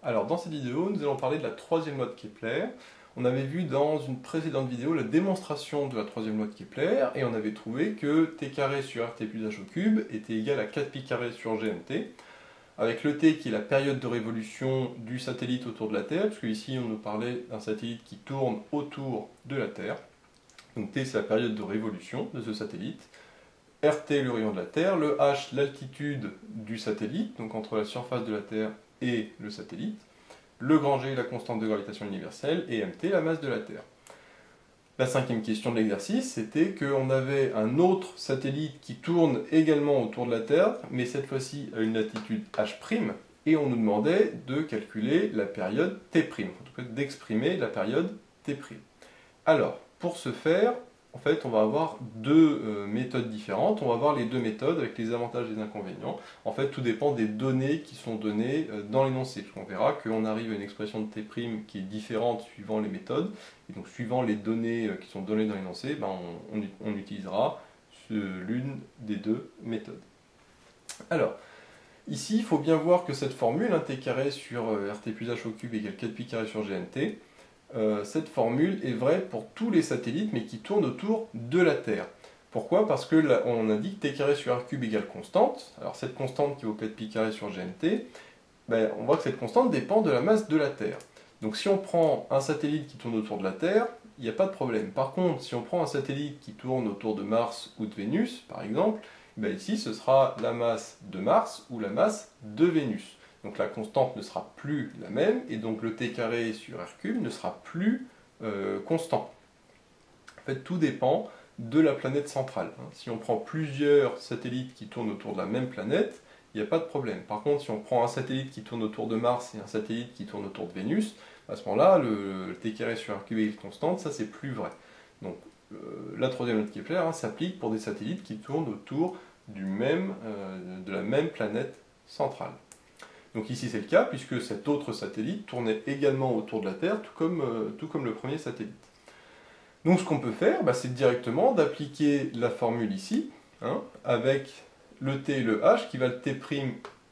Alors dans cette vidéo, nous allons parler de la troisième loi de Kepler. On avait vu dans une précédente vidéo la démonstration de la troisième loi de Kepler et on avait trouvé que t carré sur rt plus h au cube était égal à 4pi carré sur gmt, avec le t qui est la période de révolution du satellite autour de la Terre, puisque ici on nous parlait d'un satellite qui tourne autour de la Terre. Donc t c'est la période de révolution de ce satellite. RT le rayon de la Terre, le h l'altitude du satellite, donc entre la surface de la Terre et le satellite, le grand G la constante de gravitation universelle et mt la masse de la Terre. La cinquième question de l'exercice, c'était qu'on avait un autre satellite qui tourne également autour de la Terre, mais cette fois-ci à une latitude h', et on nous demandait de calculer la période t', en tout cas d'exprimer la période t'. Alors, pour ce faire, en fait, on va avoir deux méthodes différentes. On va voir les deux méthodes avec les avantages et les inconvénients. En fait, tout dépend des données qui sont données dans l'énoncé. On verra qu'on arrive à une expression de t' qui est différente suivant les méthodes. Et donc, suivant les données qui sont données dans l'énoncé, on utilisera l'une des deux méthodes. Alors, ici, il faut bien voir que cette formule, t carré sur rt plus h au cube égale 4pi carré sur gmt, cette formule est vraie pour tous les satellites, mais qui tournent autour de la Terre. Pourquoi? Parce que là, on indique t carré sur r cube égale constante. Alors cette constante qui vaut 4pi carré sur gmt, on voit que cette constante dépend de la masse de la Terre. Donc si on prend un satellite qui tourne autour de la Terre, il n'y a pas de problème. Par contre, si on prend un satellite qui tourne autour de Mars ou de Vénus, par exemple, ici ce sera la masse de Mars ou la masse de Vénus. Donc la constante ne sera plus la même, et donc le t carré sur r cube ne sera plus constant. En fait, tout dépend de la planète centrale. Si on prend plusieurs satellites qui tournent autour de la même planète, il n'y a pas de problème. Par contre, si on prend un satellite qui tourne autour de Mars et un satellite qui tourne autour de Vénus, à ce moment-là, le t carré sur r cube est constante, ça c'est plus vrai. Donc la troisième loi de Kepler s'applique pour des satellites qui tournent autour de la même planète centrale. Donc ici c'est le cas, puisque cet autre satellite tournait également autour de la Terre, tout comme le premier satellite. Donc ce qu'on peut faire, c'est directement d'appliquer la formule ici, avec le t et le h, qui valent t'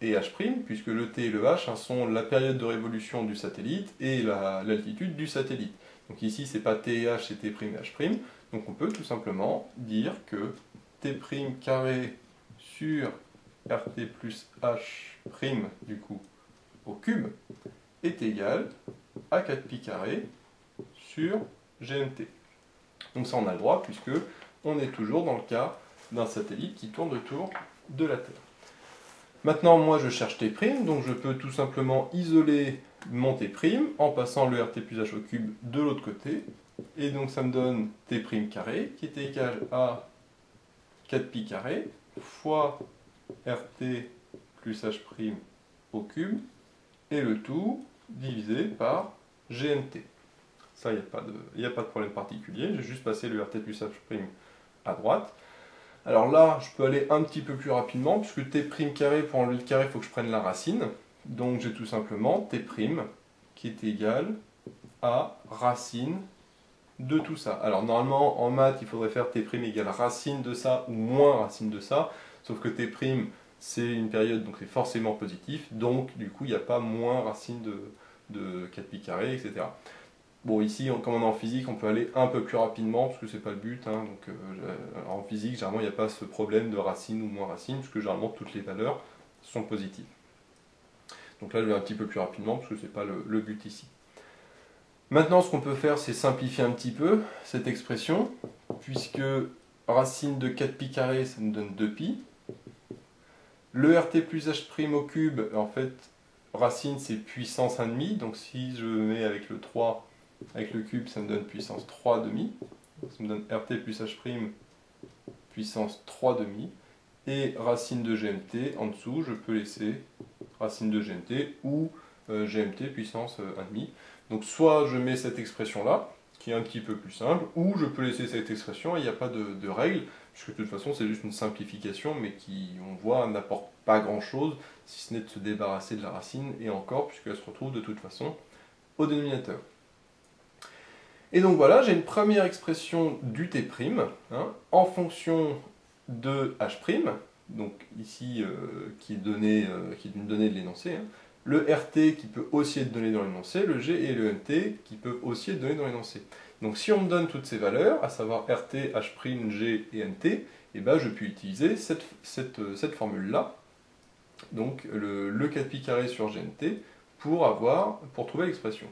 et h', puisque le t et le h sont la période de révolution du satellite et l'altitude du satellite. Donc ici c'est pas t et h, c'est t' et h'. Donc on peut tout simplement dire que t' carré sur rt plus h' du coup au cube est égal à 4pi carré sur gmt. Donc ça on a le droit puisque on est toujours dans le cas d'un satellite qui tourne autour de la Terre. Maintenant moi je cherche t', donc je peux tout simplement isoler mon t' en passant le rt plus h au cube de l'autre côté, et donc ça me donne t' carré qui est égal à 4pi carré fois rt plus h' au cube, et le tout divisé par gmt. Ça, il n'y a pas de problème particulier, j'ai juste passé le rt plus h' à droite. Alors là, je peux aller un petit peu plus rapidement, puisque t' carré, pour enlever le carré, il faut que je prenne la racine. Donc j'ai tout simplement t' qui est égal à racine de tout ça. Alors normalement, en maths, il faudrait faire t' égale racine de ça ou moins racine de ça, sauf que t' c'est une période, donc c'est forcément positif, donc du coup il n'y a pas moins racine de 4pi carré, etc. Bon, ici, comme on est en physique, on peut aller un peu plus rapidement, parce que c'est pas le but, en physique, généralement, il n'y a pas ce problème de racine ou moins racine, puisque généralement toutes les valeurs sont positives. Donc là, je vais un petit peu plus rapidement, parce que c'est pas le but ici. Maintenant, ce qu'on peut faire, c'est simplifier un petit peu cette expression, puisque racine de 4pi carré, ça nous donne 2pi. Le rt plus h' au cube, en fait, racine c'est puissance 1,5, donc si je mets avec le 3, avec le cube, ça me donne puissance 3,5. Ça me donne rt plus h' puissance 3,5. Et racine de gmt, en dessous, je peux laisser racine de gmt ou gmt puissance 1,5. Donc soit je mets cette expression-là, qui est un petit peu plus simple, ou je peux laisser cette expression et il n'y a pas de règle, puisque de toute façon c'est juste une simplification, mais qui, on voit, n'apporte pas grand-chose, si ce n'est de se débarrasser de la racine, et encore, puisqu'elle se retrouve de toute façon au dénominateur. Et donc voilà, j'ai une première expression du t', en fonction de h', donc ici qui est une donnée de l'énoncé. le RT qui peut aussi être donné dans l'énoncé, le G et le NT qui peuvent aussi être donnés dans l'énoncé. Donc si on me donne toutes ces valeurs, à savoir RT, H', G et NT, eh ben, je peux utiliser cette formule-là, donc le 4pi carré sur GNT, pour trouver l'expression.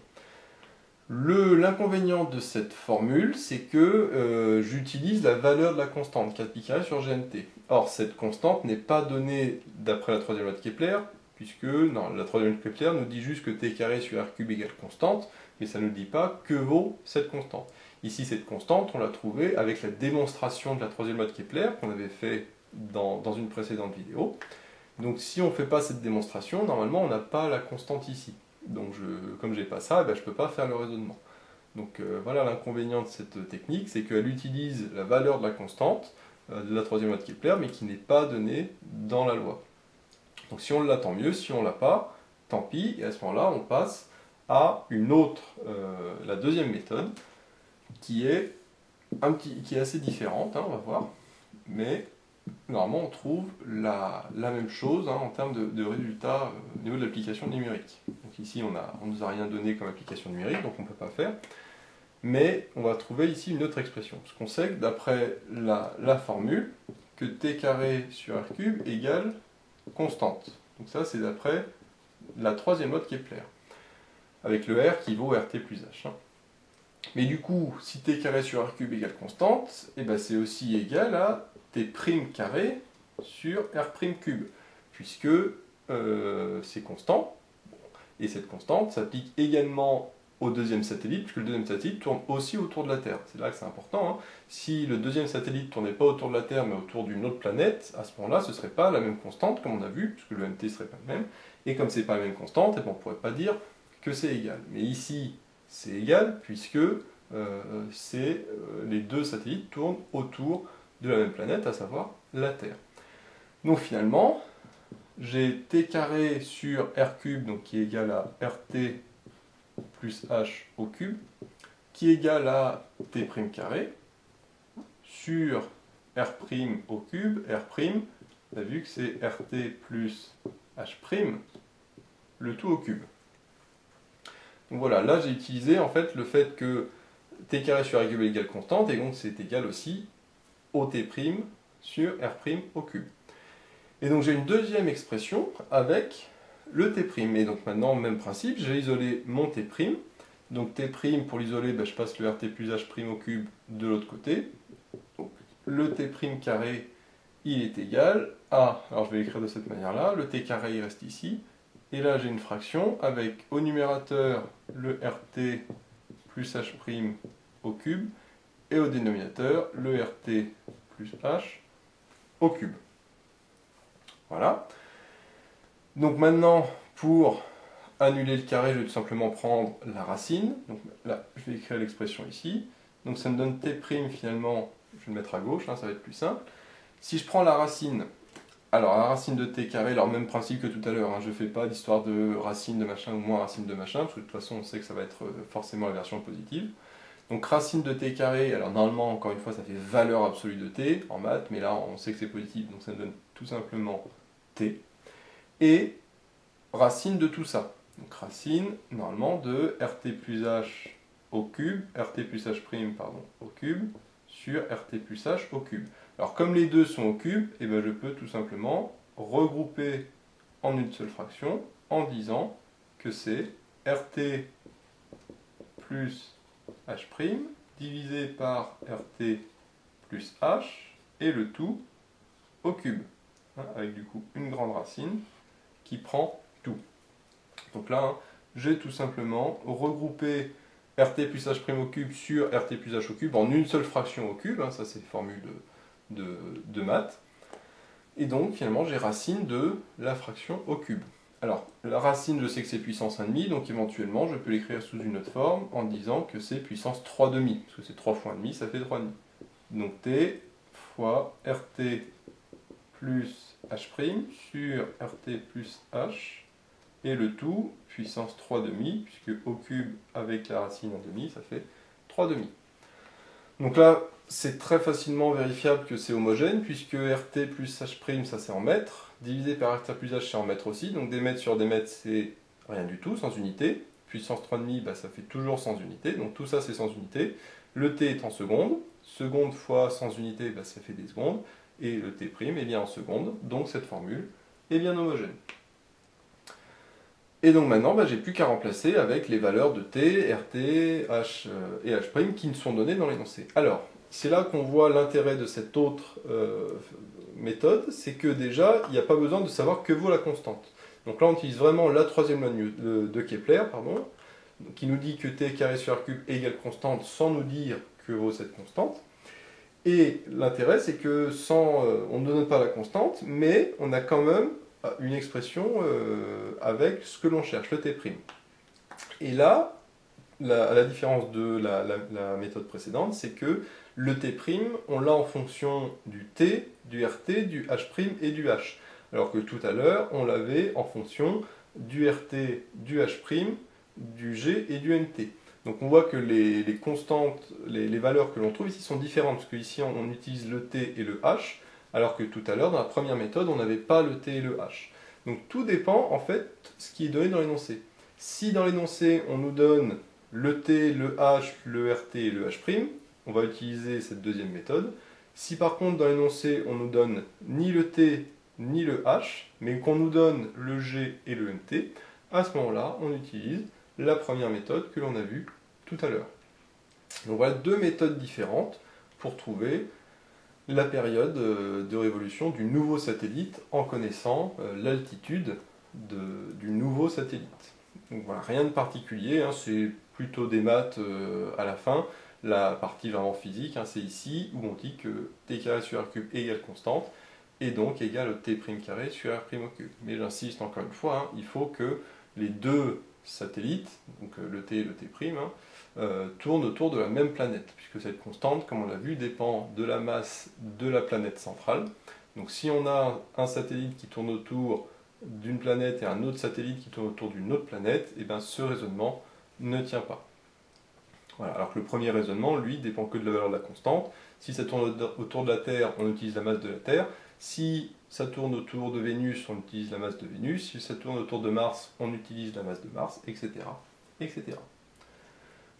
L'inconvénient de cette formule, c'est que j'utilise la valeur de la constante, 4pi carré sur GNT. Or, cette constante n'est pas donnée d'après la troisième loi de Kepler, puisque la troisième loi de Kepler nous dit juste que t carré sur r cube égale constante, mais ça ne nous dit pas que vaut cette constante. Ici, cette constante, on l'a trouvée avec la démonstration de la troisième loi de Kepler qu'on avait fait dans une précédente vidéo. Donc si on ne fait pas cette démonstration, normalement on n'a pas la constante ici. Donc comme je n'ai pas ça, je ne peux pas faire le raisonnement. Donc voilà l'inconvénient de cette technique, c'est qu'elle utilise la valeur de la constante de la troisième loi de Kepler, mais qui n'est pas donnée dans la loi. Donc si on l'a, tant mieux, si on ne l'a pas, tant pis, et à ce moment-là, on passe à une autre, la deuxième méthode, qui est assez différente, on va voir, mais normalement on trouve la même chose en termes de résultats au niveau de l'application numérique. Donc ici on ne nous a rien donné comme application numérique, donc on ne peut pas faire, mais on va trouver ici une autre expression, parce qu'on sait que d'après la formule, que t carré sur r cube égale constante. Donc ça c'est d'après la troisième loi de Kepler, avec le r qui vaut rt plus h. Mais du coup, si t carré sur r cube égale constante, c'est aussi égal à t prime carré sur r prime cube, puisque c'est constant, et cette constante s'applique également au deuxième satellite, puisque le deuxième satellite tourne aussi autour de la Terre. C'est là que c'est important. Si le deuxième satellite ne tournait pas autour de la Terre, mais autour d'une autre planète, à ce moment-là, ce ne serait pas la même constante, comme on a vu, puisque le mt ne serait pas le même, et comme ce n'est pas la même constante, on ne pourrait pas dire que c'est égal. Mais ici, c'est égal, puisque les deux satellites tournent autour de la même planète, à savoir la Terre. Donc finalement, j'ai t carré sur r cube, donc qui est égal à rt plus h au cube, qui est égal à t prime carré sur r prime au cube, r prime, on a vu que c'est rt plus h prime, le tout au cube. Donc voilà, là j'ai utilisé en fait le fait que t carré sur r cube est égal constante, et donc c'est égal aussi au t prime sur r prime au cube. Et donc j'ai une deuxième expression avec le t prime. Et donc maintenant, même principe, j'ai isolé mon t prime. Donc t prime, pour l'isoler, je passe le rt plus h prime au cube de l'autre côté. Donc le t prime carré, il est égal à, alors je vais l'écrire de cette manière-là, le t carré il reste ici, et là j'ai une fraction avec au numérateur le rt plus h prime au cube, et au dénominateur le rt plus h au cube. Voilà. Donc maintenant, pour annuler le carré, je vais tout simplement prendre la racine. Donc là, je vais écrire l'expression ici. Donc ça me donne t' finalement, je vais le mettre à gauche, ça va être plus simple. Si je prends la racine, alors la racine de t carré, alors même principe que tout à l'heure, je ne fais pas d'histoire de racine de machin ou moins racine de machin, parce que de toute façon on sait que ça va être forcément la version positive. Donc racine de t carré, alors normalement, encore une fois, ça fait valeur absolue de t en maths, mais là on sait que c'est positif, donc ça me donne tout simplement t. Et racine de tout ça. Donc racine, normalement, de rt plus h au cube, rt plus h prime, pardon, au cube, sur rt plus h au cube. Alors comme les deux sont au cube, je peux tout simplement regrouper en une seule fraction en disant que c'est rt plus h' divisé par rt plus h et le tout au cube, avec du coup une grande racine qui prend tout. Donc là, j'ai tout simplement regroupé rt plus h' au cube sur rt plus h au cube en une seule fraction au cube, ça c'est formule de maths, et donc finalement j'ai racine de la fraction au cube. Alors, la racine, je sais que c'est puissance 1,5, donc éventuellement, je peux l'écrire sous une autre forme en disant que c'est puissance 3,5, parce que c'est 3 fois 1,5, ça fait 3,5. Donc t fois rt plus h' sur rt plus h, et le tout, puissance 3,5, puisque au cube avec la racine en demi, ça fait 3,5. Donc là, c'est très facilement vérifiable que c'est homogène, puisque rt plus h', ça c'est en mètres, divisé par rt plus h, c'est en mètres aussi, donc des mètres sur des mètres, c'est rien du tout, sans unité. Puissance 3,5, bah, ça fait toujours sans unité, donc tout ça c'est sans unité. Le t est en secondes, seconde fois sans unité, bah, ça fait des secondes, et le t' est bien en secondes, donc cette formule est bien homogène. Et donc maintenant, bah, j'ai plus qu'à remplacer avec les valeurs de t, rt, h et h' qui nous sont données dans l'énoncé. Alors, c'est là qu'on voit l'intérêt de cette autre méthode, c'est que déjà, il n'y a pas besoin de savoir que vaut la constante. Donc là, on utilise vraiment la troisième loi de Kepler, qui nous dit que t carré sur r cube égale constante sans nous dire que vaut cette constante. Et l'intérêt, c'est que on ne donne pas la constante, mais on a quand même une expression avec ce que l'on cherche, le t'. Et là, à la différence de la méthode précédente, c'est que le t', on l'a en fonction du t, du rt, du h' et du h. Alors que tout à l'heure, on l'avait en fonction du rt, du h', du g et du nt. Donc on voit que les constantes, les valeurs que l'on trouve ici sont différentes, parce qu'ici on utilise le t et le h, alors que tout à l'heure, dans la première méthode, on n'avait pas le t et le h. Donc tout dépend, en fait, de ce qui est donné dans l'énoncé. Si dans l'énoncé, on nous donne le t, le h, le rt et le h', on va utiliser cette deuxième méthode. Si par contre, dans l'énoncé, on nous donne ni le t, ni le h, mais qu'on nous donne le g et le nt, à ce moment-là, on utilise la première méthode que l'on a vue tout à l'heure. Donc voilà deux méthodes différentes pour trouver la période de révolution du nouveau satellite en connaissant l'altitude du nouveau satellite. Donc voilà, rien de particulier, hein, c'est plutôt des maths à la fin. La partie vraiment physique, hein, c'est ici où on dit que t carré sur r cube égale constante, et donc égale au t' carré sur r' au cube. Mais j'insiste encore une fois, hein, il faut que les deux satellites, donc le t et le t', tournent autour de la même planète, puisque cette constante, comme on l'a vu, dépend de la masse de la planète centrale. Donc si on a un satellite qui tourne autour d'une planète et un autre satellite qui tourne autour d'une autre planète, et bien ce raisonnement ne tient pas. Voilà. Alors que le premier raisonnement, lui, dépend que de la valeur de la constante. Si ça tourne autour de la Terre, on utilise la masse de la Terre. Si ça tourne autour de Vénus, on utilise la masse de Vénus. Si ça tourne autour de Mars, on utilise la masse de Mars, etc. etc.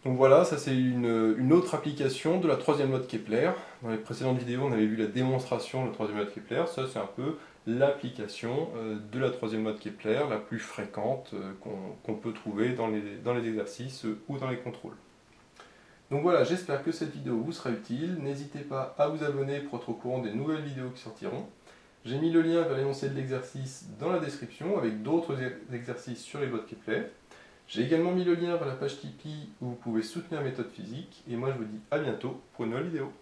Donc voilà, ça c'est une autre application de la troisième loi de Kepler. Dans les précédentes vidéos, on avait vu la démonstration de la troisième loi de Kepler. Ça c'est un peu l'application de la troisième loi de Kepler, la plus fréquente qu'on peut trouver dans les exercices ou dans les contrôles. Donc voilà, j'espère que cette vidéo vous sera utile. N'hésitez pas à vous abonner pour être au courant des nouvelles vidéos qui sortiront. J'ai mis le lien vers l'énoncé de l'exercice dans la description avec d'autres exercices sur les lois de Kepler. J'ai également mis le lien vers la page Tipeee où vous pouvez soutenir Méthode Physique. Et moi je vous dis à bientôt pour une nouvelle vidéo.